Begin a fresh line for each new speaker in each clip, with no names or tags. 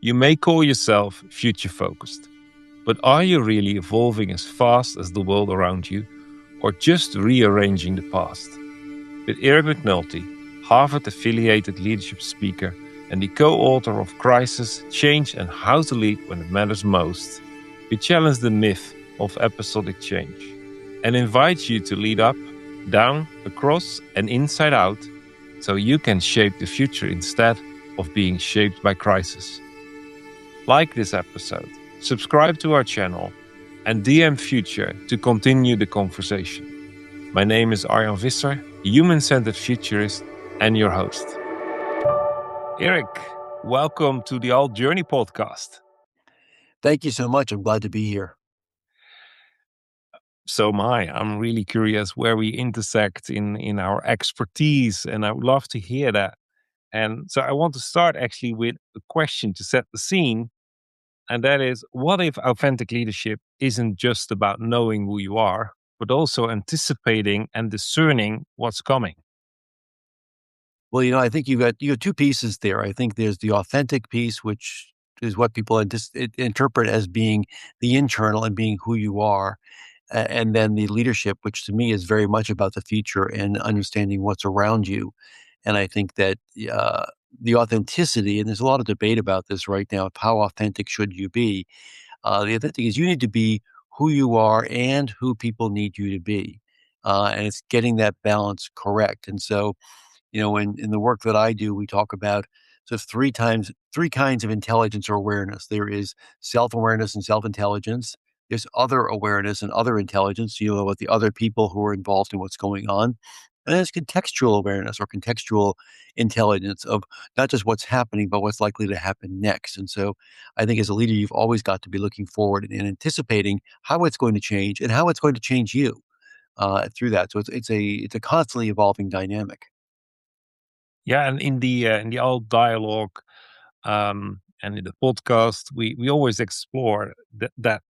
You may call yourself future-focused, but are you really evolving as fast as the world around you, or just rearranging the past? With Eric McNulty, Harvard-affiliated leadership speaker and the co-author of Crisis, Change and How to Lead When It Matters Most, we challenge the myth of episodic change and invite you to lead up, down, across, and inside out so you can shape the future instead of being shaped by crisis. Like this episode, subscribe to our channel, and DM Future to continue the conversation. My name is Arjan Visser, human-centered futurist and your host. Eric, welcome to the All Journey podcast.
Thank you so much. I'm glad to be here.
So am I. I'm really curious where we intersect in our expertise, and I would love to hear that. And so I want to start actually with a question to set the scene, and that is, what if authentic leadership isn't just about knowing who you are, but also anticipating and discerning what's coming?
Well, I think you got two pieces there. I think there's the authentic piece, which is what people interpret as being the internal and being who you are. And then the leadership, which to me is very much about the future and understanding what's around you. And I think that the authenticity, and there's a lot of debate about this right now, of how authentic should you be. The other thing is you need to be who you are and who people need you to be. And it's getting that balance correct. And so, in the work that I do, we talk about sort of three kinds of intelligence or awareness. There is self-awareness and self-intelligence. There's other awareness and other intelligence, about the other people who are involved in what's going on. And there's contextual awareness or contextual intelligence of not just what's happening, but what's likely to happen next. And so I think as a leader, you've always got to be looking forward and anticipating how it's going to change and how it's going to change you through that. So it's a constantly evolving dynamic.
Yeah, and in the old dialogue and in the podcast, we always explore that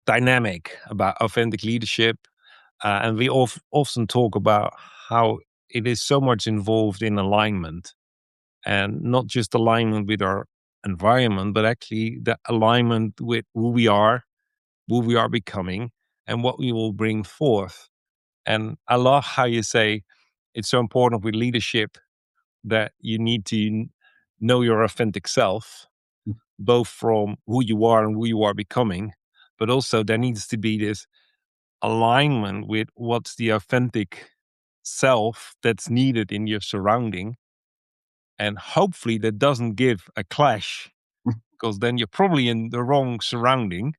dynamic about authentic leadership, and we often talk about how it is so much involved in alignment, and not just alignment with our environment, but actually the alignment with who we are becoming, and what we will bring forth. And I love how you say it's so important with leadership that you need to know your authentic self, both from who you are and who you are becoming, but also there needs to be this alignment with what's the authentic self that's needed in your surrounding. And hopefully that doesn't give a clash, because then you're probably in the wrong surrounding.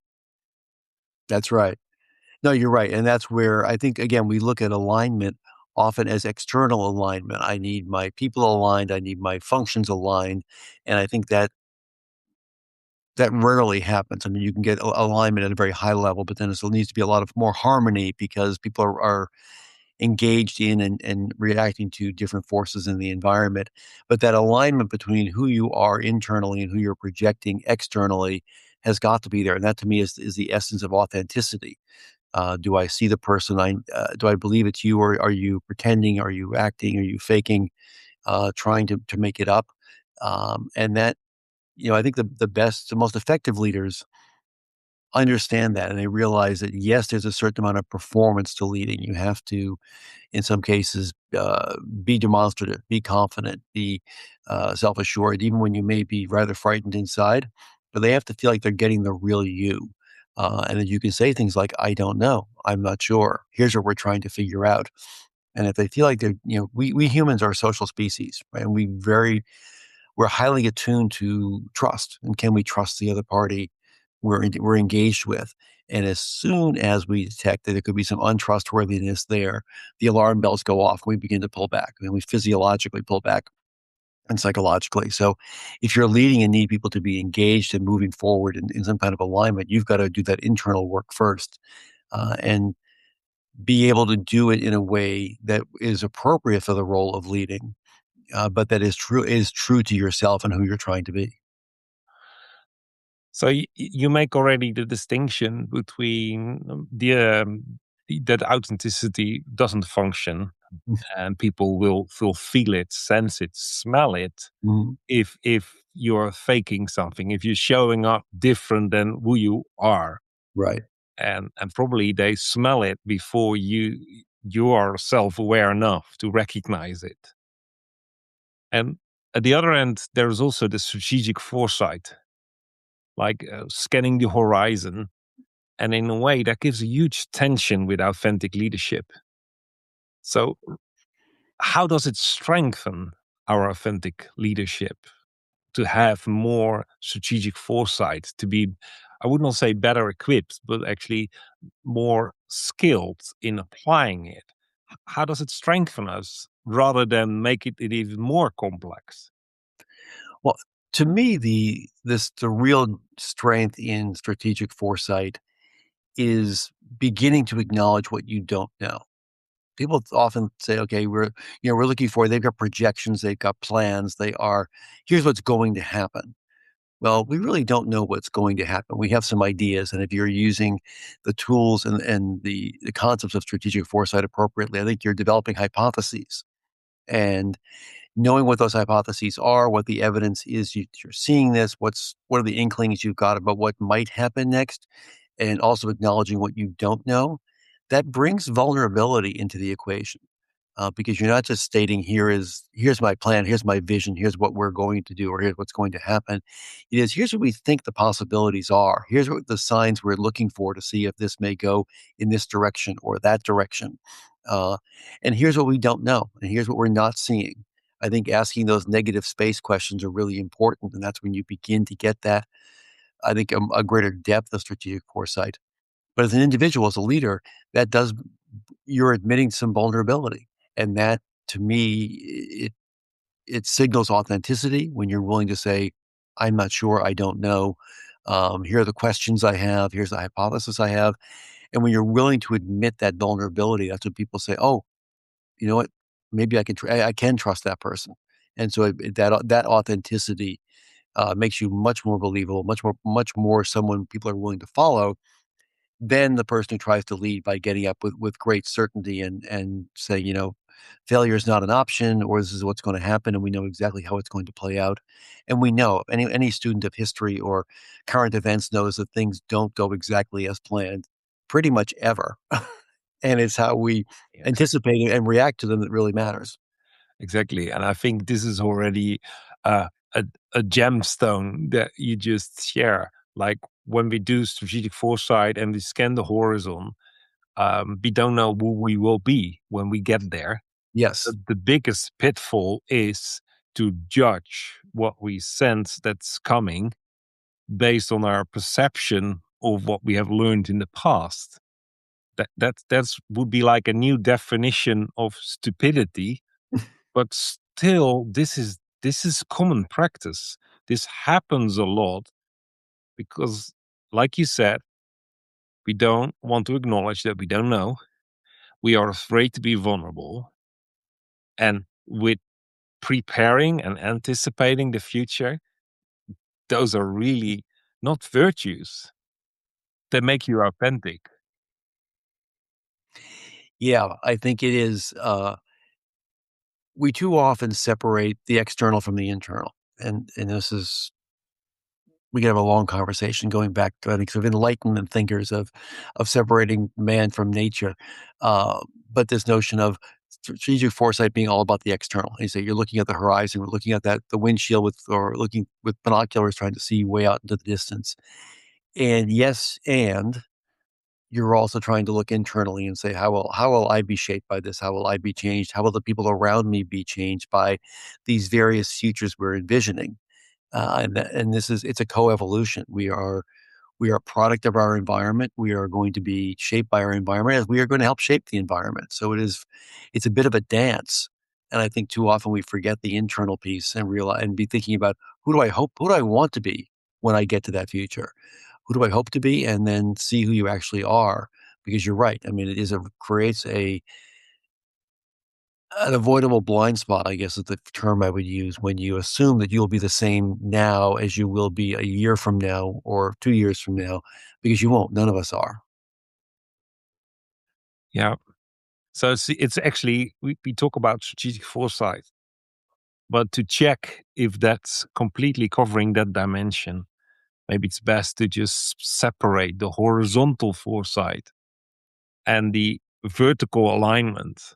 That's right. No, you're right. And that's where I think, again, we look at alignment often as external alignment. I need my people aligned. I need my functions aligned. And I think that rarely happens. I mean, you can get alignment at a very high level, but then there needs to be a lot of more harmony because people are engaged in and reacting to different forces in the environment. But that alignment between who you are internally and who you're projecting externally has got to be there. And that to me is the essence of authenticity. Do I see the person? Do I believe it's you, or are you pretending? Are you acting? Are you faking? Trying to make it up? And that, I think the most effective leaders understand that, and they realize that yes, there's a certain amount of performance to leading. You have to, in some cases, be demonstrative, be confident, be self-assured, even when you may be rather frightened inside. But they have to feel like they're getting the real you. And then you can say things like, I don't know, I'm not sure. Here's what we're trying to figure out. And if they feel like they're, we humans are a social species, right? And we're highly attuned to trust. And can we trust the other party we're engaged with? And as soon as we detect that there could be some untrustworthiness there, the alarm bells go off. We begin to pull back. I mean, we physiologically pull back and psychologically. So if you're leading and need people to be engaged and moving forward in some kind of alignment, you've got to do that internal work first, and be able to do it in a way that is appropriate for the role of leading, but that is true to yourself and who you're trying to be.
So you make already the distinction between that authenticity doesn't function, and people will feel it, sense it, smell it,
Mhm.
if you're faking something, if you're showing up different than who you are.
Right.
And probably they smell it before you are self-aware enough to recognize it. And at the other end, there's also the strategic foresight, like scanning the horizon. And in a way, that gives a huge tension with authentic leadership. So, how does it strengthen our authentic leadership to have more strategic foresight, to be, I would not say better equipped, but actually more skilled in applying it? How does it strengthen us rather than make it even more complex?
Well, to me, the real strength in strategic foresight is beginning to acknowledge what you don't know. People often say, "Okay, we're looking for." They've got projections, they've got plans. Here's what's going to happen. Well, we really don't know what's going to happen. We have some ideas, and if you're using the tools and the concepts of strategic foresight appropriately, I think you're developing hypotheses. And knowing what those hypotheses are, what the evidence is you're seeing this, what are the inklings you've got about what might happen next, and also acknowledging what you don't know, that brings vulnerability into the equation. Because you're not just stating, here's my plan, here's my vision, here's what we're going to do, or here's what's going to happen. It is, here's what we think the possibilities are. Here's what the signs we're looking for to see if this may go in this direction or that direction. Uh, and here's what we don't know, and here's what we're not seeing. I think asking those negative space questions are really important, and that's when you begin to get that, I think, a greater depth of strategic foresight. But as an individual, as a leader, that does you're admitting some vulnerability, and that, to me, it signals authenticity when you're willing to say, "I'm not sure, I don't know. Here are the questions I have. Here's the hypothesis I have." And when you're willing to admit that vulnerability, that's when people say, "Oh, you know what? Maybe I can trust that person." And so that authenticity makes you much more believable, much more someone people are willing to follow than the person who tries to lead by getting up with great certainty and saying, failure is not an option, or this is what's going to happen, and we know exactly how it's going to play out. And we know, any student of history or current events knows that things don't go exactly as planned pretty much ever. And it's how we anticipate and react to them that really matters.
Exactly. And I think this is already uh, a, a gemstone that you just share. Like when we do strategic foresight and we scan the horizon, we don't know who we will be when we get there.
Yes.
The biggest pitfall is to judge what we sense that's coming based on our perception of what we have learned in the past. That's would be like a new definition of stupidity, but still this is common practice. This happens a lot because, like you said, we don't want to acknowledge that we don't know. We are afraid to be vulnerable, and with preparing and anticipating the future, those are really not virtues. They make you authentic.
Yeah, I think it is. We too often separate the external from the internal, and this is we could have a long conversation going back to, I think, sort of enlightenment thinkers of separating man from nature. Uh, but this notion of strategic foresight being all about the external. You say you're looking at the horizon, we're looking at that the windshield or looking with binoculars, trying to see way out into the distance. And yes, and you're also trying to look internally and say, how will I be shaped by this? How will I be changed? How will the people around me be changed by these various futures we're envisioning? And it's a coevolution. We are a product of our environment. We are going to be shaped by our environment as we are going to help shape the environment. So it's a bit of a dance. And I think too often we forget the internal piece and realize and be thinking about who do I want to be when I get to that future? Who do I hope to be? And then see who you actually are. Because you're right. I mean, creates an avoidable blind spot, I guess is the term I would use, when you assume that you'll be the same now as you will be a year from now or 2 years from now, because you won't. None of us are.
Yeah. So it's actually we talk about strategic foresight. But to check if that's completely covering that dimension, maybe it's best to just separate the horizontal foresight and the vertical alignment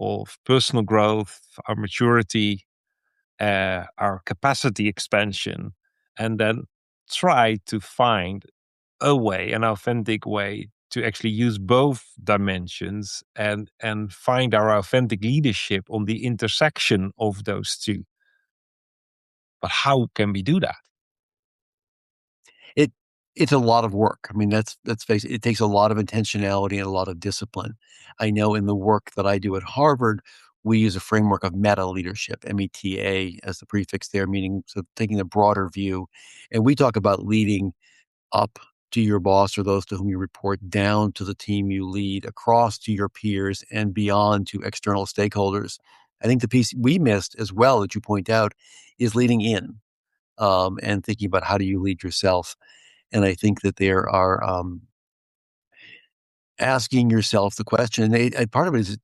of personal growth, our maturity, our capacity expansion, and then try to find a way, an authentic way to actually use both dimensions and find our authentic leadership on the intersection of those two. But how can we do that?
It it's a lot of work. I mean, let's face it, it takes a lot of intentionality and a lot of discipline. I know in the work that I do at Harvard, we use a framework of meta leadership, META as the prefix there, meaning so taking a broader view. And we talk about leading up to your boss or those to whom you report, down to the team you lead, across to your peers, and beyond to external stakeholders. I think the piece we missed as well that you point out is leading in, and thinking about how do you lead yourself. And I think that there are, asking yourself the question, and part of it is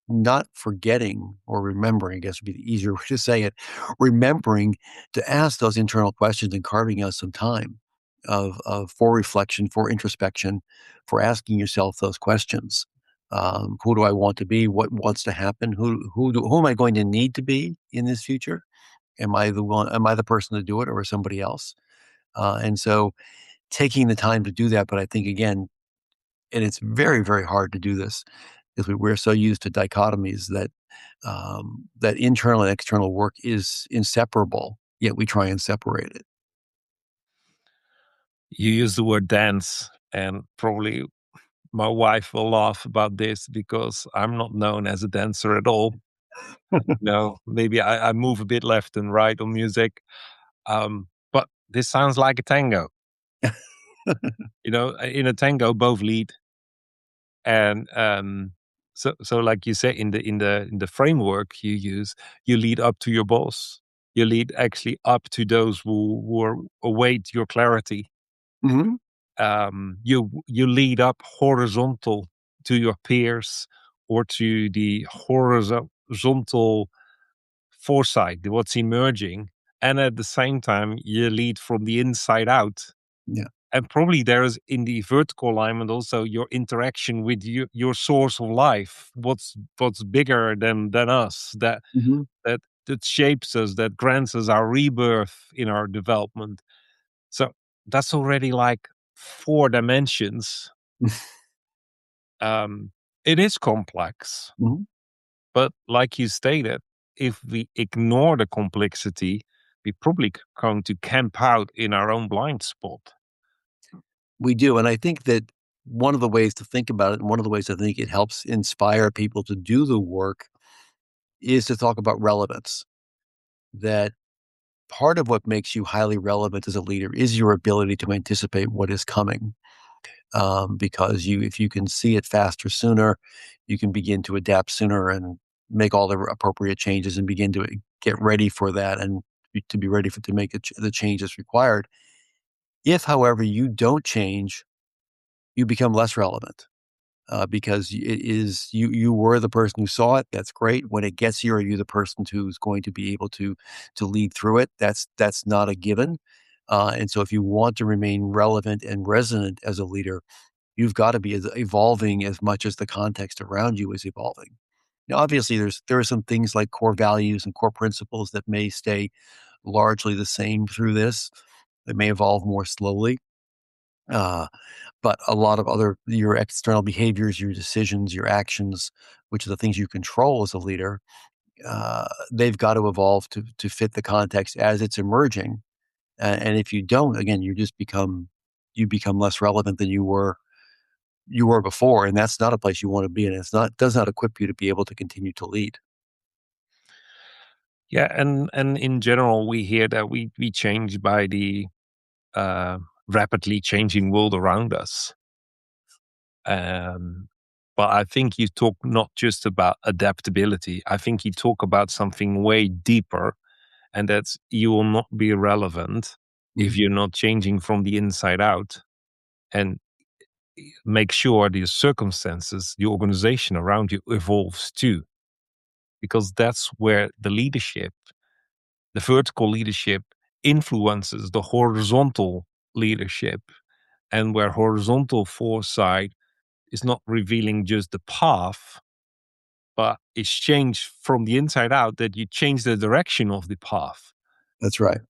not forgetting or remembering, I guess would be the easier way to say it, remembering to ask those internal questions and carving out some time of for reflection, for introspection, for asking yourself those questions. Who do I want to be? What wants to happen? Who am I going to need to be in this future? Am I the person to do it, or somebody else? And so taking the time to do that, but I think again, and it's very, very hard to do this because we're so used to dichotomies that that internal and external work is inseparable, yet we try and separate it.
You use the word dance, and probably my wife will laugh about this because I'm not known as a dancer at all. No, maybe I move a bit left and right on music. But this sounds like a tango. In a tango, both lead, and so like you say in the framework you use, you lead up to your boss. You lead actually up to those who await your clarity.
Mhm.
You lead up horizontal to your peers or to the horizontal foresight, what's emerging, and at the same time you lead from the inside out.
Yeah.
And probably there is in the vertical alignment also your interaction with your source of life. What's bigger than us
Mhm.
that shapes us, that grants us our rebirth in our development. So that's already like four dimensions. Um, it is complex,
Mhm.
but like you stated, if we ignore the complexity, we probably going to camp out in our own blind spot.
We do, and I think that one of the ways to think about it, and one of the ways I think it helps inspire people to do the work is to talk about relevance. That part of what makes you highly relevant as a leader is your ability to anticipate what is coming. Because if you can see it faster sooner, you can begin to adapt sooner and make all the appropriate changes and begin to get ready for that and to be ready to make the changes required. If, however, you don't change, you become less relevant, because it is you were the person who saw it. That's great. When it gets here, are you the person who's going to be able to lead through it? That's not a given. And so, if you want to remain relevant and resonant as a leader, you've got to be evolving as much as the context around you is evolving. Now, obviously, there are some things like core values and core principles that may stay largely the same through this. They may evolve more slowly, uh, but a lot of other your external behaviors, your decisions, your actions, which are the things you control as a leader, they've got to evolve to fit the context as it's emerging. And if you don't, again, you become less relevant than you were before, and that's not a place you wanna be in. Does not equip you to be able to continue to lead.
Yeah, and in general, we hear that we change by the uh, rapidly changing world around us. Um, but I think you talk not just about adaptability. I think you talk about something way deeper, and that's you will not be relevant if
Mhm.
you're not changing from the inside out. And make sure the circumstances, the organization around you evolves too. because that's where the vertical leadership influences the horizontal leadership, and where horizontal foresight is not revealing just the path, but it's changed from the inside out, that you change the direction of the path.
That's right.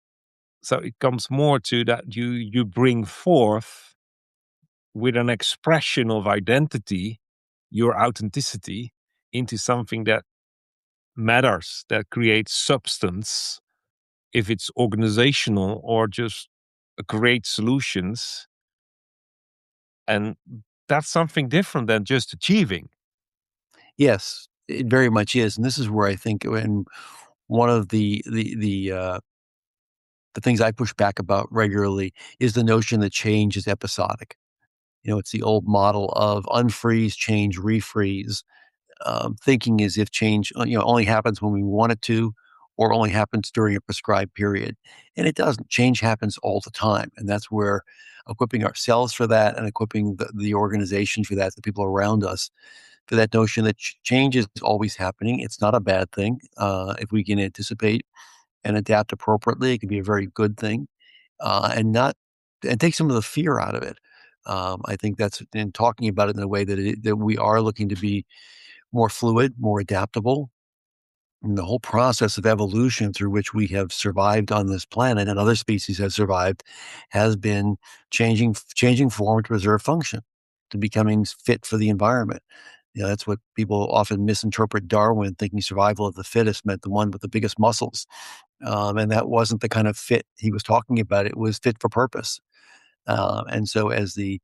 So it comes more to that you bring forth with an expression of identity, your authenticity, into something that matters, that creates substance, if it's organizational or just great solutions. And that's something different than just achieving.
Yes, it very much is, and this is where I think when one of the things I push back about regularly is the notion that change is episodic. You know, it's the old model of unfreeze, change, refreeze, thinking as if change, only happens when we want it to, or only happens during a prescribed period. And it doesn't. Change happens all the time, and that's where equipping ourselves for that and equipping the organization for that, the people around us, for that notion that change is always happening. It's not a bad thing if we can anticipate and adapt appropriately. It can be a very good thing, and not and take some of the fear out of it. I think that's in talking about it in a way that we are looking to be more fluid, more adaptable. And the whole process of evolution through which we have survived on this planet and other species have survived has been changing form to preserve function, to becoming fit for the environment. You know, that's what people often misinterpret Darwin, thinking survival of the fittest meant the one with the biggest muscles. And that wasn't the kind of fit he was talking about. It was fit for purpose. And so as the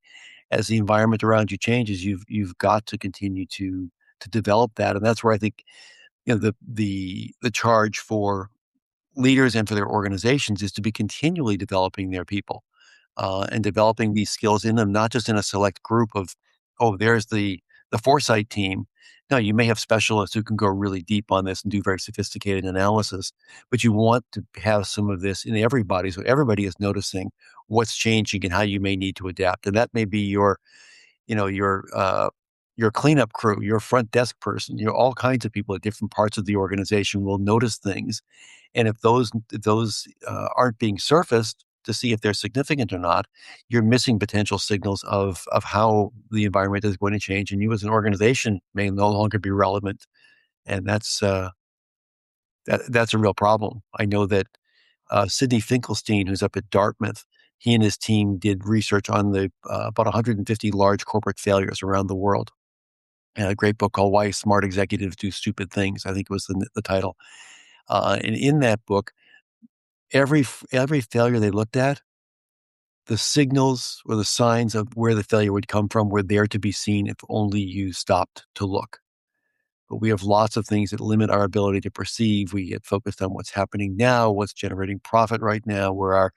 environment around you changes, you've got to continue to develop that. And that's where I think, the charge for leaders and for their organizations is to be continually developing their people, and developing these skills in them, not just in a select group of, oh, there's the foresight team. No, you may have specialists who can go really deep on this and do very sophisticated analysis, but you want to have some of this in everybody, so everybody is noticing what's changing and how you may need to adapt. And that may be you know, your cleanup crew, your front desk person, all kinds of people at different parts of the organization will notice things. And if those aren't being surfaced to see if they're significant or not, you're missing potential signals of how the environment is going to change, and you as an organization may no longer be relevant. And that's a real problem. I know that Sidney Finkelstein, who's up at Dartmouth, he and his team did research on the about 150 large corporate failures around the world. And a great book called "Why Smart Executives Do Stupid Things," I think was the title. And in that book, every failure they looked at, the signals or the signs of where the failure would come from were there to be seen if only you stopped to look. But we have lots of things that limit our ability to perceive. We get focused on what's happening now, what's generating profit right now, where our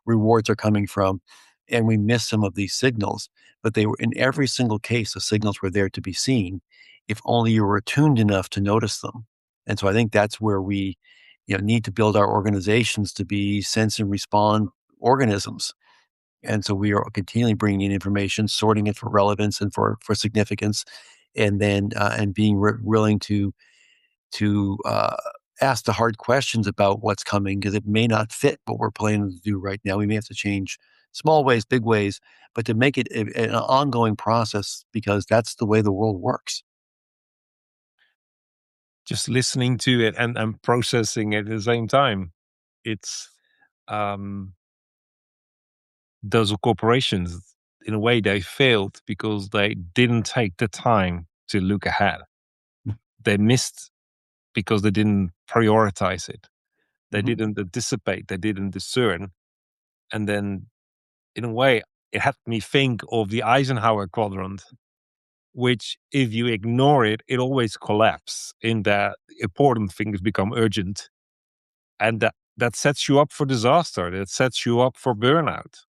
rewards are coming from, and we miss some of these signals. But they were in every single case, the signals were there to be seen if only you were attuned enough to notice them. And so I think that's where we, need to build our organizations to be sense and respond organisms. And so we are continually bringing in information, sorting it for relevance and for significance, and then and being willing to ask the hard questions about what's coming, because it may not fit what we're planning to do right now. We may have to change small ways, big ways, but to make it an ongoing process, because that's the way the world works.
Just listening to it and processing it at the same time. It's um, those corporations, in a way, they failed because they didn't take the time to look ahead. They missed because they didn't prioritize it. They
Mhm.
didn't anticipate. They didn't discern. And then, in a way, it had me think of the Eisenhower quadrant, which, if you ignore it, it always collapses. In that, important things become urgent, and that sets you up for disaster. That sets you up for burnout.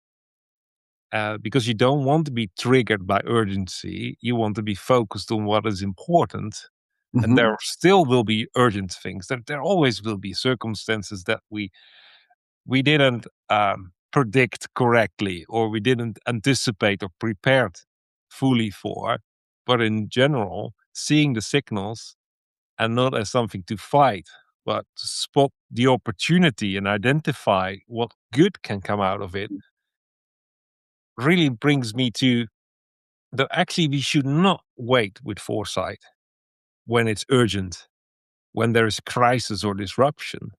Because you don't want to be triggered by urgency. You want to be focused on what is important. And
Mhm.
there still will be urgent things. There always will be circumstances that we didn't predict correctly, or we didn't anticipate or prepared fully for. But in general, seeing the signals and not as something to fight, but to spot the opportunity and identify what good can come out of it, really brings me to that actually we should not wait with foresight when it's urgent, when there is crisis or disruption,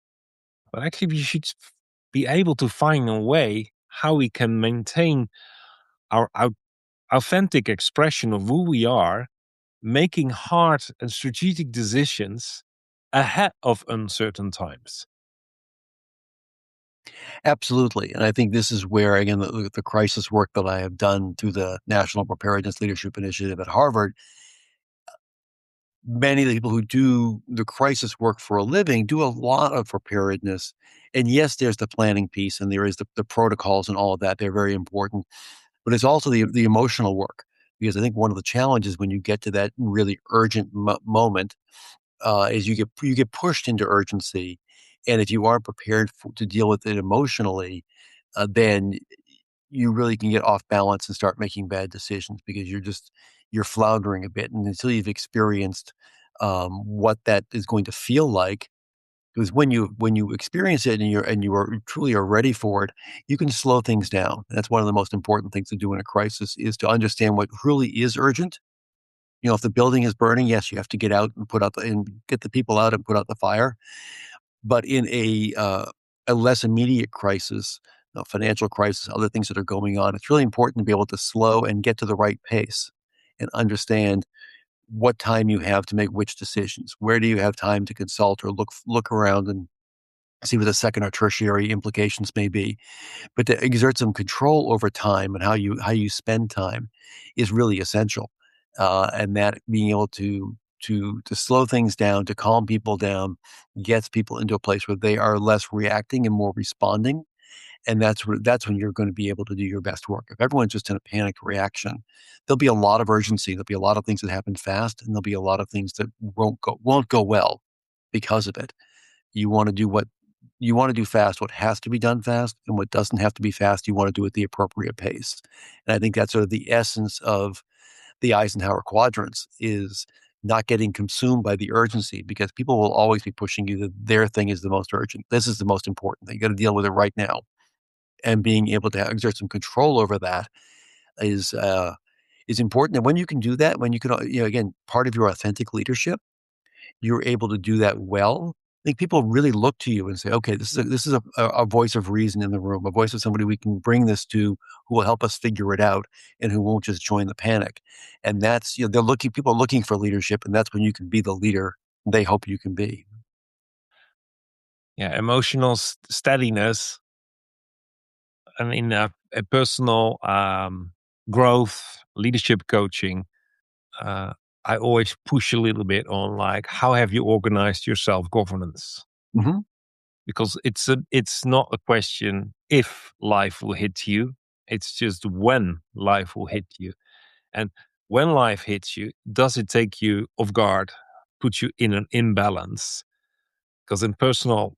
but actually we should be able to find a way how we can maintain our authentic expression of who we are, making hard and strategic decisions ahead of uncertain times.
Absolutely. And I think this is where, again, the crisis work that I have done through the National Preparedness Leadership Initiative at Harvard, many of the people who do the crisis work for a living do a lot of preparedness. And yes, there's the planning piece and there is the protocols and all of that. They're very important. But it's also the emotional work. Because I think one of the challenges when you get to that really urgent moment is you get pushed into urgency, and if you aren't prepared to deal with it emotionally, then you really can get off balance and start making bad decisions because you're floundering a bit, and until you've experienced what that is going to feel like, because when you experience it and you truly are ready for it, you can slow things down. That's one of the most important things to do in a crisis is to understand what really is urgent. If the building is burning, yes, you have to get out and get the people out and put out the fire. But in a less immediate crisis, financial crisis, other things that are going on, it's really important to be able to slow and get to the right pace and understand what time you have to make which decisions. Where do you have time to consult or look around and see what the second or tertiary implications may be? But to exert some control over time and how you spend time is really essential. And that being able to slow things down, to calm people down, gets people into a place where they are less reacting and more responding. And that's when you're going to be able to do your best work. If everyone's just in a panicked reaction, there'll be a lot of urgency. There'll be a lot of things that happen fast, and there'll be a lot of things that won't go well because of it. You want to do fast what has to be done fast, and what doesn't have to be fast, you want to do at the appropriate pace. And I think that's sort of the essence of the Eisenhower quadrants is not getting consumed by the urgency because people will always be pushing you that their thing is the most urgent. This is the most important thing. You got to deal with it right now. And being able to exert some control over that is important. And when you can do that, when you can, again, part of your authentic leadership, you're able to do that well. I think people really look to you and say, "Okay, this is a voice of reason in the room, a voice of somebody we can bring this to, who will help us figure it out, and who won't just join the panic." And that's people are looking for leadership, and that's when you can be the leader they hope you can be.
Yeah, emotional steadiness and in a personal growth, leadership coaching, uh, I always push a little bit on like how have you organized your self governance,
Mhm.
because it's not a question if life will hit you, it's just when life will hit you. And when life hits you, does it take you off guard, put you in an imbalance? Because in personal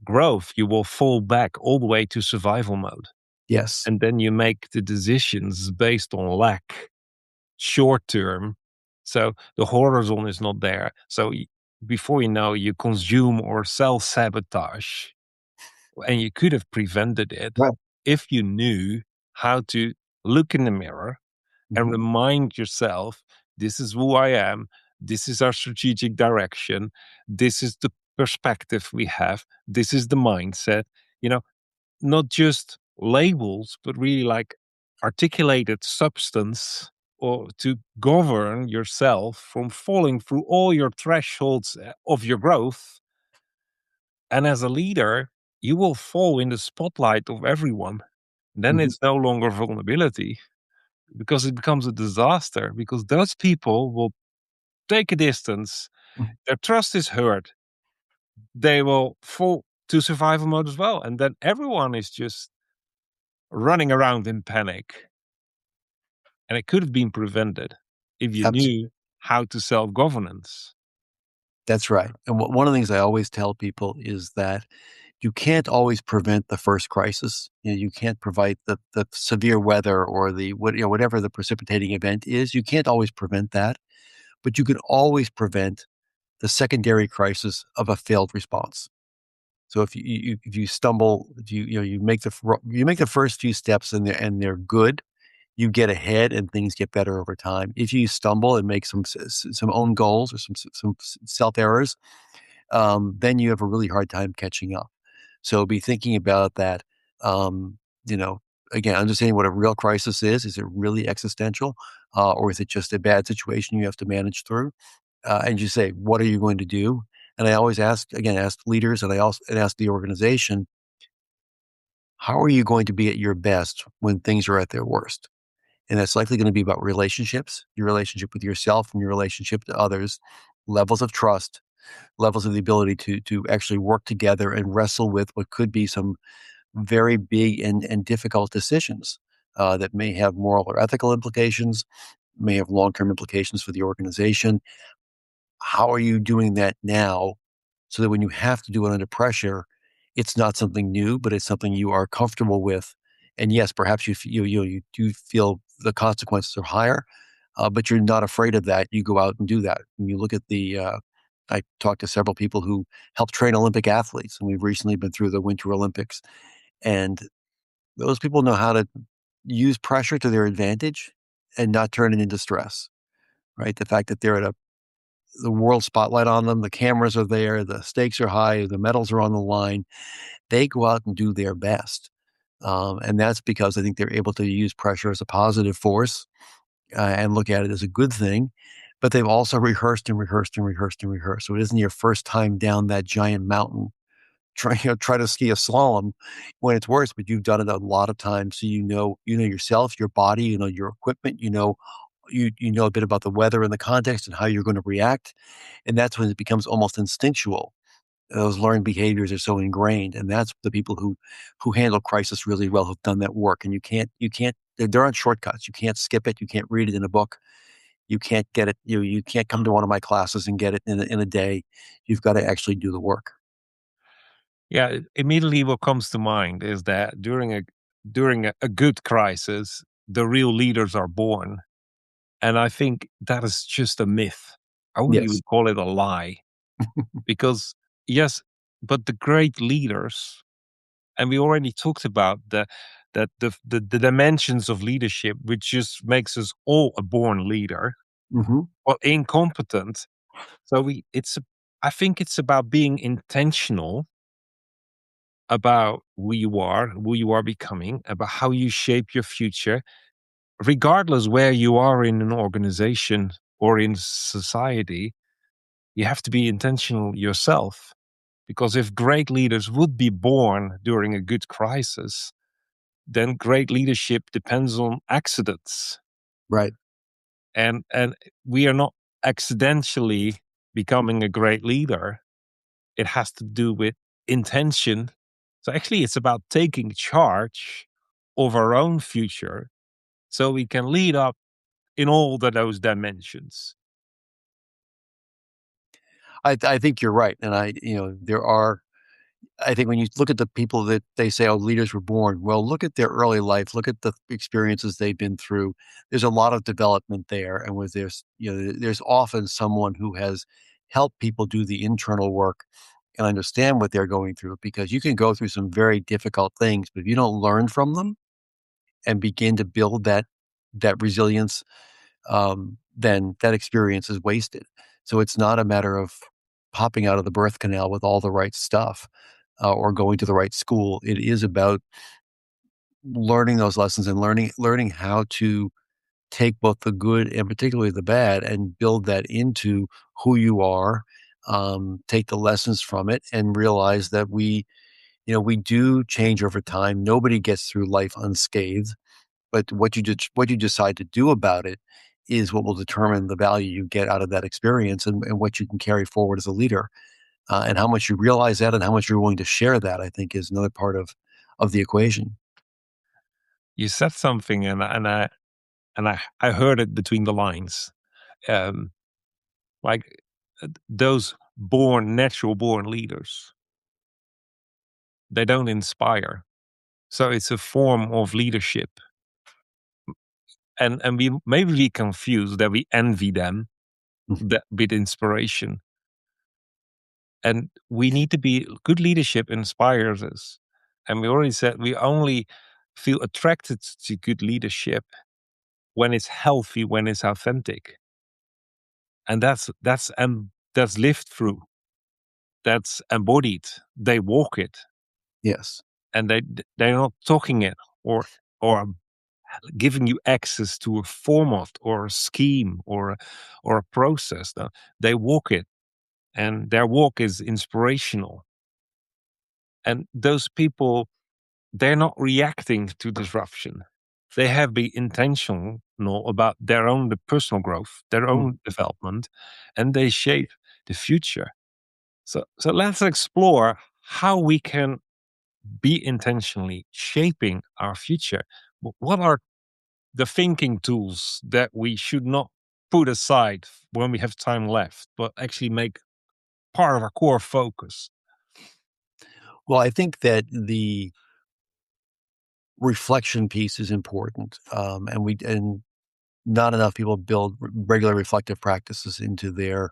growth, you will fall back all the way to survival mode.
Yes.
And then you make the decisions based on lack, short term. So the horizon is not there. So before you know, you consume or self sabotage, and you could have prevented it
Right.
if you knew how to look in the mirror and
Mhm.
remind yourself, this is who I am. This is our strategic direction. This is the perspective we have. This is the mindset. You know, not just labels, but really like articulated substance or to govern yourself from falling through all your thresholds of your growth. And as a leader, you will fall in the spotlight of everyone. Then
Mhm.
it's no longer vulnerability because it becomes a disaster because those people will take a distance.
Mhm.
Their trust is hurt. They will fall to survival mode as well. And then everyone is just running around in panic. And it could have been prevented if you
Abs
knew how to self governance.
That's right. And one of the things I always tell people is that you can't always prevent the first crisis. You can't provide the severe weather or whatever the precipitating event is. You can't always prevent that, but you can always prevent the secondary crisis of a failed response. So if you stumble, if you make you make the first few steps and they're good, you get ahead and things get better over time. If you stumble and make some own goals or some self errors, then you have a really hard time catching up. So be thinking about that. Um, you know, again, understanding what a real crisis is. Is it really existential, or is it just a bad situation you have to manage through? And you say, what are you going to do? And I always ask leaders, and ask the organization, how are you going to be at your best when things are at their worst? And that's likely going to be about relationships, your relationship with yourself and your relationship to others, levels of trust, levels of the ability to actually work together and wrestle with what could be some very big and difficult decisions that may have moral or ethical implications, may have long-term implications for the organization. How are you doing that now so that when you have to do it under pressure, it's not something new, but it's something you are comfortable with? And yes, perhaps you do feel the consequences are higher, but you're not afraid of that. You go out and do that. When you look at I talked to several people who help train Olympic athletes, and we've recently been through the Winter Olympics. And those people know how to use pressure to their advantage and not turn it into stress, right? The fact that they're at the world spotlight on them, the cameras are there, the stakes are high, the medals are on the line. They go out and do their best. And that's because I think they're able to use pressure as a positive force and look at it as a good thing. But they've also rehearsed and rehearsed and rehearsed and rehearsed. So it isn't your first time down that giant mountain try to ski a slalom when it's worse, but you've done it a lot of times. So you know yourself, your body, you know your equipment, you know a bit about the weather and the context and how you're going to react. And that's when it becomes almost instinctual. Those learned behaviors are so ingrained, and that's the people who handle crisis really well, who've done that work. And you can't there aren't shortcuts. You can't skip it. You can't read it in a book. You can't get it. You can't come to one of my classes and get it in a day. You've got to actually do the work.
Yeah, immediately what comes to mind is that during a good crisis, the real leaders are born. And I think that is just a myth. I wouldn't even
Yes.
call it a lie because yes, but the great leaders, and we already talked about the dimensions of leadership, which just makes us all a born leader
Hmm.
or incompetent. So I think it's about being intentional about who you are becoming, about how you shape your future, regardless where you are in an organization or in society. You have to be intentional yourself. Because if great leaders would be born during a good crisis, then great leadership depends on accidents.
Right.
And we are not accidentally becoming a great leader. It has to do with intention. So actually it's about taking charge of our own future so we can lead up in all those dimensions.
I think you're right, and there are. I think when you look at the people that they say, "Oh, leaders were born," well, look at their early life, look at the experiences they've been through. There's a lot of development there, and with there's often someone who has helped people do the internal work and understand what they're going through. Because you can go through some very difficult things, but if you don't learn from them and begin to build that resilience, then that experience is wasted. So it's not a matter of popping out of the birth canal with all the right stuff or going to the right school. It is about learning those lessons and learning how to take both the good and particularly the bad and build that into who you are. Take the lessons from it and realize that we do change over time. Nobody gets through life unscathed, but what you decide to do about it is what will determine the value you get out of that experience and what you can carry forward as a leader. And how much you realize that and how much you're willing to share that, I think, is another part of the equation.
You said something, and I heard it between the lines. Um, like those natural born leaders, they don't inspire. So it's a form of leadership, and we maybe we confuse that we envy them
Mhm.
that with inspiration. And we need to be good leadership inspires us. And we already said we only feel attracted to good leadership when it's healthy, when it's authentic. And that's lived through, that's embodied. They walk it,
Yes.
and they're not talking it or giving you access to a format or a scheme or a process. No, they walk it, and their walk is inspirational. And those people, they're not reacting to disruption. They have been intentional about their own personal growth, their
Mm.
own development, and they shape the future. So let's explore how we can be intentionally shaping our future. What are the thinking tools that we should not put aside when we have time left, but actually make part of our core focus?
Well, I think that the reflection piece is important, and not enough people build regular reflective practices into their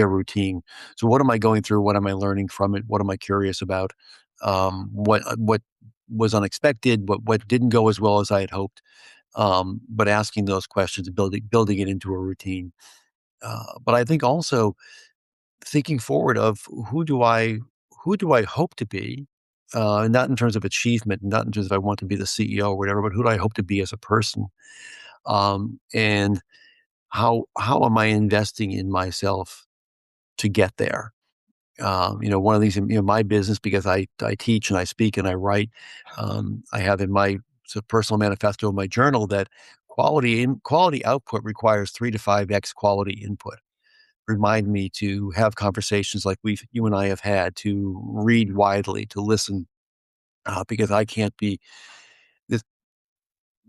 routine. So, what am I going through? What am I learning from it? What am I curious about? What was unexpected? What didn't go as well as I had hoped? But asking those questions, building it into a routine. But I think also thinking forward of who do I hope to be, not in terms of achievement, not in terms of I want to be the CEO or whatever, but who do I hope to be as a person, and how am I investing in myself to get there? One of these, my business, because I teach and I speak and I write, I have in my personal manifesto in my journal that quality output requires 3 to 5x quality input. Remind me to have conversations like you and I have had, to read widely, to listen, because I can't be this.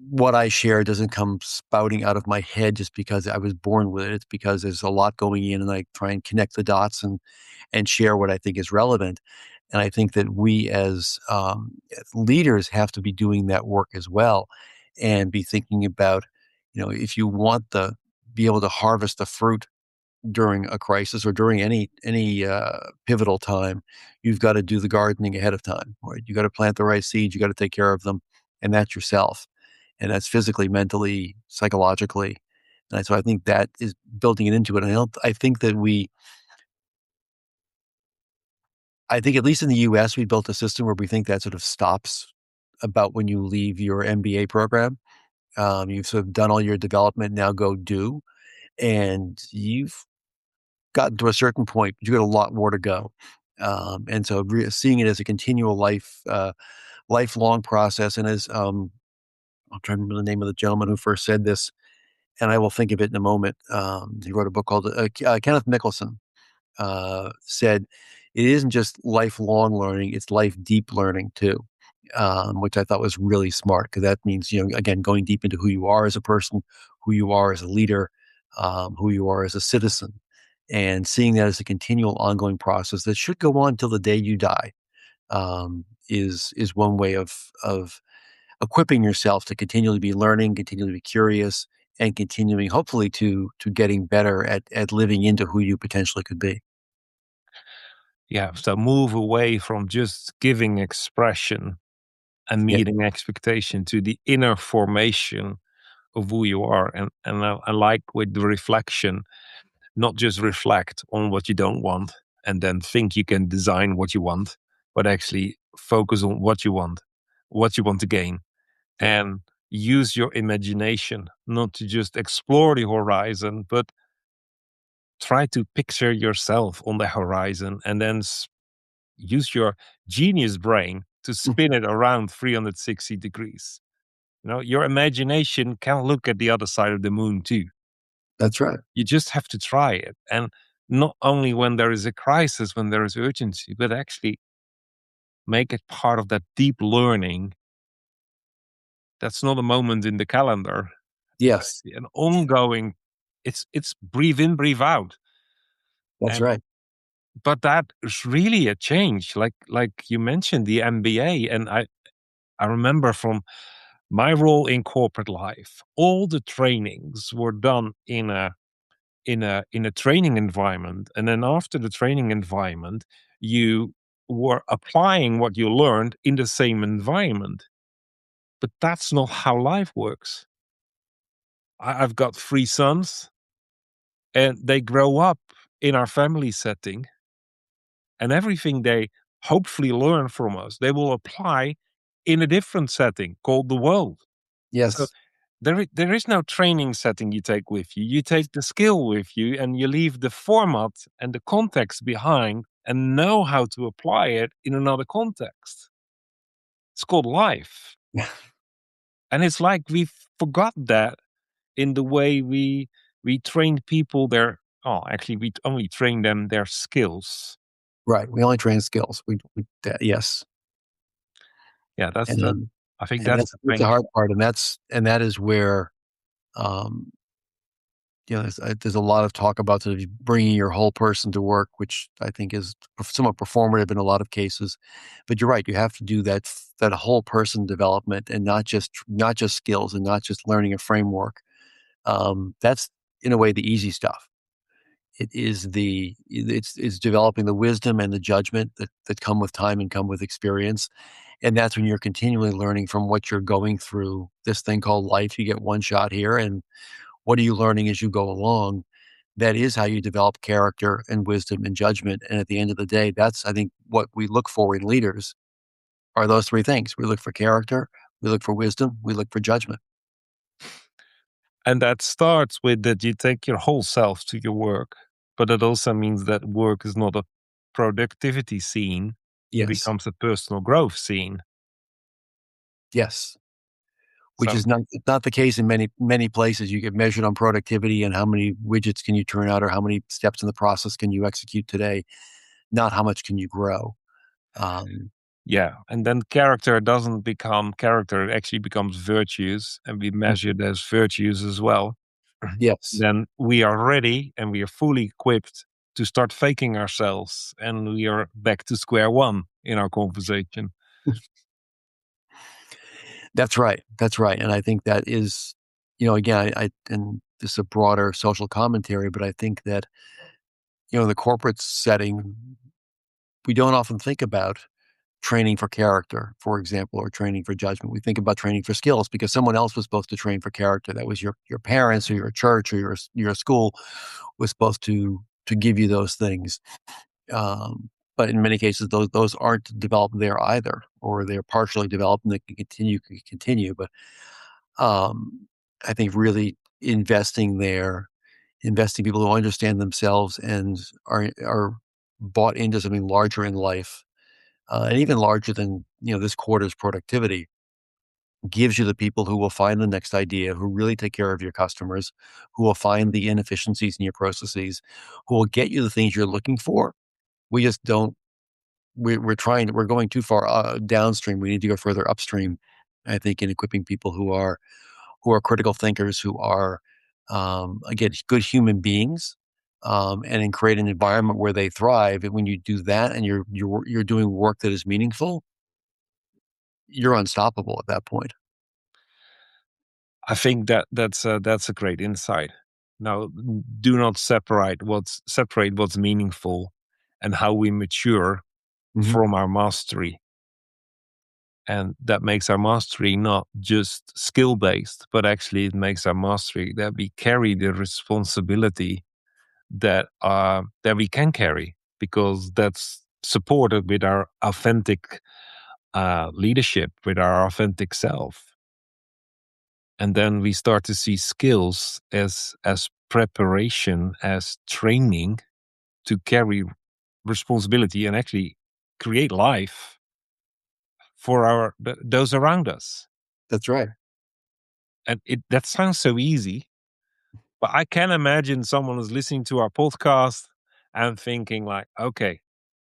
What I share doesn't come spouting out of my head just because I was born with it. It's because there's a lot going in, and I try and connect the dots and share what I think is relevant. And I think that we as leaders have to be doing that work as well, and be thinking about, if you want to be able to harvest the fruit during a crisis or during any pivotal time, you've got to do the gardening ahead of time. Right? You got to plant the right seeds. You got to take care of them, and that's yourself, and that's physically, mentally, psychologically. And so I think that is building it into it. And I think that I think at least in the U.S. we built a system where we think that sort of stops about when you leave your MBA program. You've sort of done all your development. Now go do, and you've gotten to a certain point, but you got a lot more to go. And so seeing it as a continual lifelong process, and as I'll try to remember the name of the gentleman who first said this, and I will think of it in a moment. He wrote a book called Kenneth Mickelson said, "It isn't just lifelong learning; it's life deep learning too." Which I thought was really smart, because that means, again, going deep into who you are as a person, who you are as a leader, who you are as a citizen, and seeing that as a continual, ongoing process that should go on till the day you die, is one way of equipping yourself to continually be learning, continually be curious, and continuing, hopefully, to getting better at living into who you potentially could be.
Yeah, so move away from just giving expression and
Yeah.
meeting expectation to the inner formation of who you are. And I like with the reflection, not just reflect on what you don't want and then think you can design what you want, but actually focus on what you want to gain,
Yeah.
and use your imagination, not to just explore the horizon, but try to picture yourself on the horizon, and then use your genius brain to spin it around 360 degrees. Your imagination can look at the other side of the moon too.
That's right.
You just have to try it. And not only when there is a crisis, when there is urgency, but actually make it part of that deep learning. That's not a moment in the calendar. It's
Yes,
actually an ongoing, it's breathe in, breathe out.
that's
And
right.
but that is really a change. Like you mentioned, the MBA. And I remember from my role in corporate life, all the trainings were done in a in a training environment, and then after the training environment, you were applying what you learned in the same environment. But that's not how life works. I've got 3 sons, and they grow up in our family setting, and everything they hopefully learn from us, they will apply in a different setting called the world. So
Yes.
there is no training setting you take with you. You take the skill with you, and you leave the format and the context behind and know how to apply it in another context. It's called life. And it's like we forgot that in the way we train people their actually we only train them their skills.
Right. We only train skills. Yes.
Yeah, that's the
And
I think
and
that's
that's
the
the
thing.
hard part, and that is where, um, there's a lot of talk about sort of bringing your whole person to work, which I think is somewhat performative in a lot of cases. But you're right, you have to do that whole person development and not just skills and not just learning a framework. That's in a way the easy stuff. It's developing the wisdom and the judgment that come with time and come with experience. And that's when you're continually learning from what you're going through this thing called life. You get one shot here, and what are you learning as you go along? That is how you develop character and wisdom and judgment. And at the end of the day, that's, I think, what we look for in leaders are those three things. We look for character, we look for wisdom, we look for judgment.
And that starts with that you take your whole self to your work. But it also means that work is not a productivity scene. It
Yes.
becomes a personal growth scene.
Yes. Which
So
is not the case in many places. You get measured on productivity and how many widgets can you turn out or how many steps in the process can you execute today, not how much can you grow. Um,
yeah. And then character doesn't become character, it actually becomes virtues, and we
mm,
measure it as virtues as well.
yes,
Then we are ready and we are fully equipped to start faking ourselves, and we are back to square one in our conversation.
that's right. That's right. And I think that is, again, and this is a broader social commentary, but I think that, in the corporate setting, we don't often think about training for character, for example, or training for judgment. We think about training for skills because someone else was supposed to train for character. That was your parents or your church or your school was supposed to give you those things. Um, but in many cases, those aren't developed there either, or they're partially developed and they can continue. But um, I think really investing people who understand themselves and are bought into something larger in life, and even larger than this quarter's productivity, gives you the people who will find the next idea, who really take care of your customers, who will find the inefficiencies in your processes, who will get you the things you're looking for. We just don't. We're going too far downstream. We need to go further upstream. I think in equipping people who are critical thinkers, who are again good human beings, and in create an environment where they thrive. And when you do that, and you're doing work that is meaningful, you're unstoppable at that point.
I think that's a great insight. Now, do not separate what's meaningful and how we mature
Mhm.
from our mastery. And that makes our mastery not just skill based, but actually it makes our mastery that we carry the responsibility that we can carry, because that's supported with our authentic leadership, with our authentic self. And then we start to see skills as preparation, as training to carry responsibility and actually create life for those around us.
That's right.
And that sounds so easy, but I can imagine someone is listening to our podcast and thinking like, okay,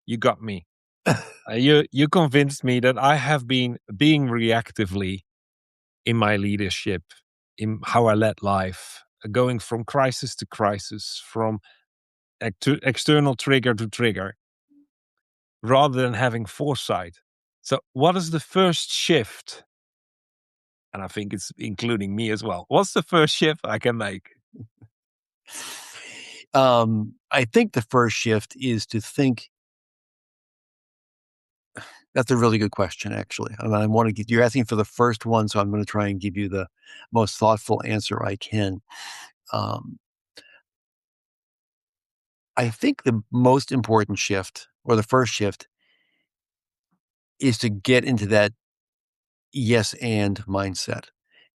you got me. You convinced me that I have been being reactively in my leadership, in how I led life, going from crisis to crisis, from external trigger to trigger, rather than having foresight. So, what is the first shift? And I think it's including me as well. What's the first shift I can make?
I think the first shift is to think. That's a really good question, actually. And I want to get, you're asking for the first one, so I'm going to try and give you the most thoughtful answer I can. Um, I think the most important shift, or the first shift, is to get into that yes and mindset.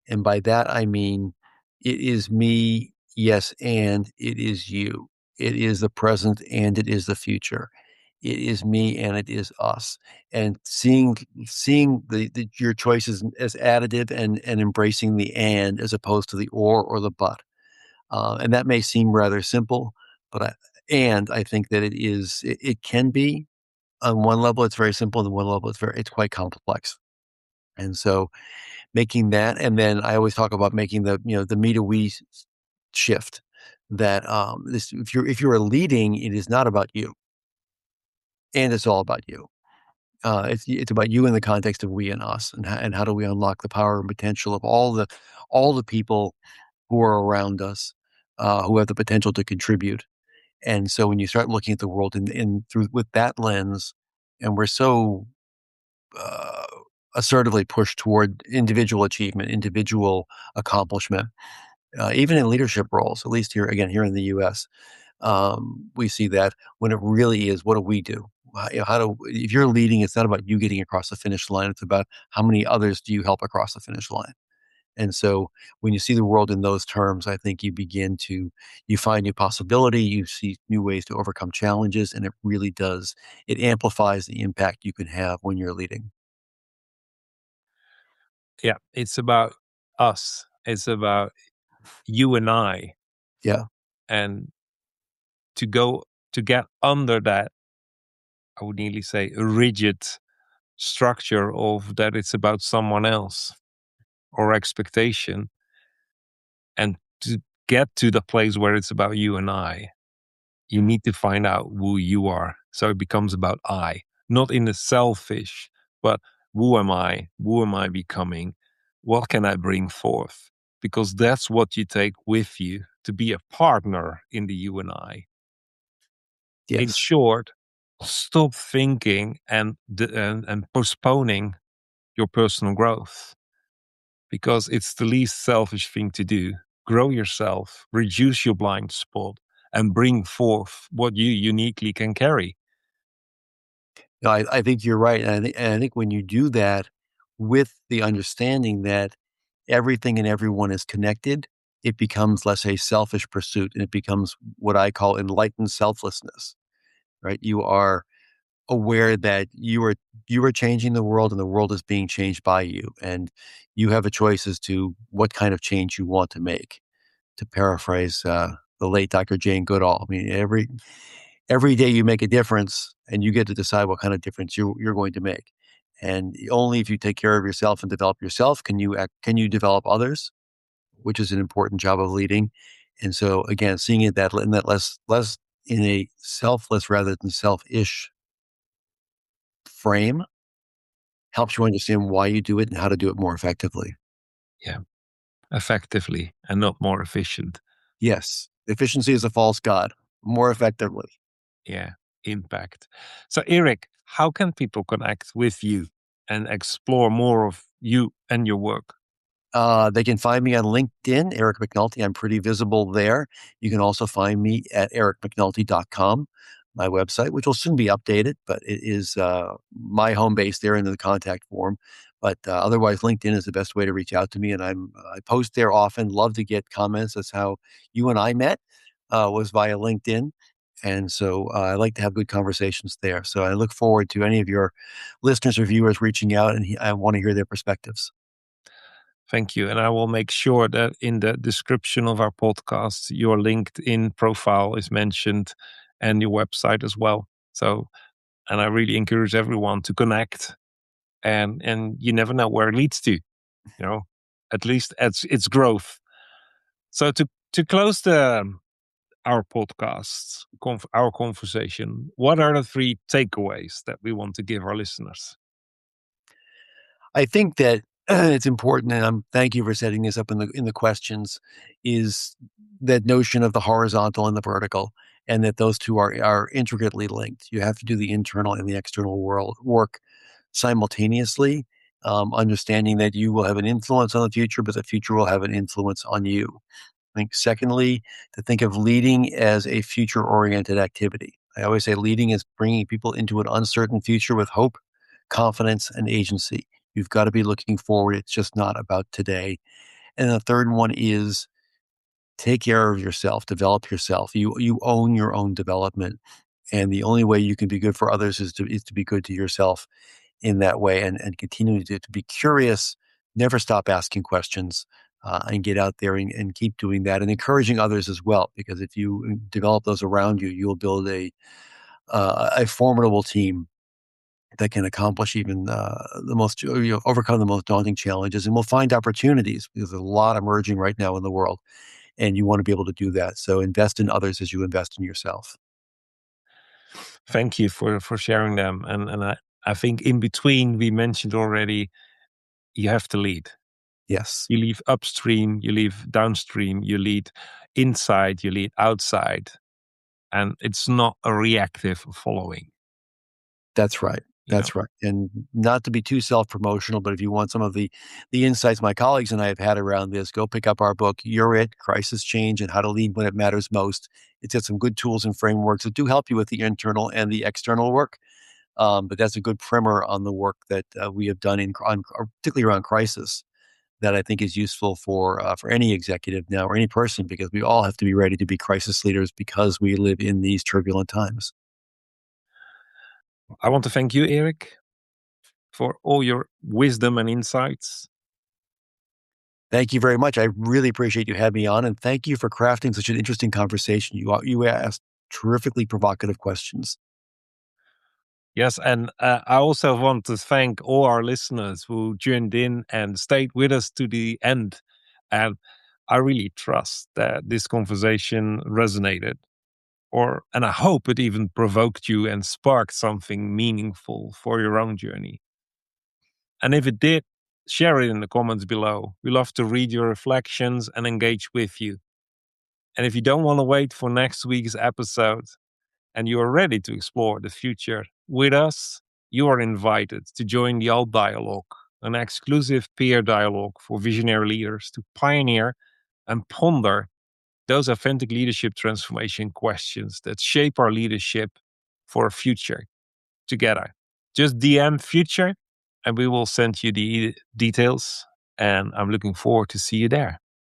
And by that, I mean, it is me, yes, and it is you. It is the present and it is the future. It is me and it is us. And seeing your choices as additive and embracing the and as opposed to the or the but. And that may seem rather simple, but I think that it can be on one level it's very simple, and on one level it's quite complex. And so making that, and then I always talk about making the me to we shift. That this if you're leading, it is not about you, and it's all about you. It's about you in the context of we and us, and how do we unlock the power and potential of all the people who are around us, who have the potential to contribute. And so when you start looking at the world in through with that lens, and we're so uh, assertively pushed toward individual achievement, individual accomplishment, even in leadership roles, at least here in the U.S. We see that when it really is, what do we do? How do if you're leading, it's not about you getting across the finish line. It's about how many others do you help across the finish line. And so when you see the world in those terms, I think you find new possibility, you see new ways to overcome challenges, and it amplifies the impact you can have when you're leading.
Yeah, it's about us. It's about you and I,
Yeah.
and to go to get under that, I would nearly say, rigid structure of that it's about someone else or expectation, and to get to the place where it's about you and I, you need to find out who you are. So it becomes about I, not in the selfish, but who am I? Who am I becoming? What can I bring forth? Because that's what you take with you to be a partner in the you and I. In
Yes.
short, stop thinking and postponing your personal growth, because it's the least selfish thing to do. Grow yourself, reduce your blind spot, and bring forth what you uniquely can carry.
No, I think you're right. And I think when you do that with the understanding that everything and everyone is connected, it becomes less a selfish pursuit and it becomes what I call enlightened selflessness, right? You are aware that you are changing the world and the world is being changed by you. And you have a choice as to what kind of change you want to make. To paraphrase the late Dr. Jane Goodall, I mean, every day you make a difference and you get to decide what kind of difference you're going to make. And only if you take care of yourself and develop yourself can you develop others, which is an important job of leading. And so again, seeing it that in that less in a selfless rather than selfish frame helps you understand why you do it and how to do it more effectively.
Yeah, effectively and not more efficient.
Yes, efficiency is a false god. More effectively.
Yeah, impact. So, Eric, how can people connect with you and explore more of you and your work?
They can find me on LinkedIn, Eric McNulty. I'm pretty visible there. You can also find me at ericmcnulty.com, my website, which will soon be updated, but it is my home base there in the contact form. But otherwise, LinkedIn is the best way to reach out to me, and I post there often. Love to get comments. That's how you and I met, was via LinkedIn, and so I like to have good conversations there. So I look forward to any of your listeners or viewers reaching out, and I want to hear their perspectives.
Thank you. And I will make sure that in the description of our podcast, your LinkedIn profile is mentioned and your website as well. So, and I really encourage everyone to connect, and you never know where it leads to, at least its growth. So to close our podcast, our conversation, what are the three takeaways that we want to give our listeners?
I think that it's important, and thank you for setting this up in the questions, is that notion of the horizontal and the vertical, and that those two are intricately linked. You have to do the internal and the external world work simultaneously, understanding that you will have an influence on the future, but the future will have an influence on you. I think secondly, to think of leading as a future-oriented activity. I always say leading is bringing people into an uncertain future with hope, confidence, and agency. You've got to be looking forward. It's just not about today. And the third one is take care of yourself, develop yourself. You own your own development. And the only way you can be good for others is to be good to yourself in that way, and continue to be curious, never stop asking questions, and get out there and keep doing that and encouraging others as well. Because if you develop those around you, you'll build a formidable team that can accomplish even overcome the most daunting challenges, and will find opportunities because there's a lot emerging right now in the world, and you want to be able to do that. So invest in others as you invest in yourself.
Thank you for sharing them. And I think in between we mentioned already, you have to lead.
Yes,
You lead upstream, you lead downstream, you lead inside, you lead outside. And it's not a reactive following.
that's right.
You know,
That's right. And not to be too self-promotional, but if you want some of the insights my colleagues and I have had around this, go pick up our book, You're It, Crisis Change and How to Lead When It Matters Most. It's got some good tools and frameworks that do help you with the internal and the external work. But that's a good primer on the work that we have done particularly around crisis, that I think is useful for any executive now or any person, because we all have to be ready to be crisis leaders because we live in these turbulent times.
I want to thank you, Eric, for all your wisdom and insights.
Thank you very much. I really appreciate you having me on, and thank you for crafting such an interesting conversation. You asked terrifically provocative questions.
Yes, and I also want to thank all our listeners who tuned in and stayed with us to the end. And I really trust that this conversation resonated, and I hope it even provoked you and sparked something meaningful for your own journey. And if it did, share it in the comments below. We love to read your reflections and engage with you. And if you don't want to wait for next week's episode, and you are ready to explore the future with us, you are invited to join the Alt Dialogue, an exclusive peer dialogue for visionary leaders to pioneer and ponder those authentic leadership transformation questions that shape our leadership for a future together. Just DM future and we will send you the details. And I'm looking forward to see you there.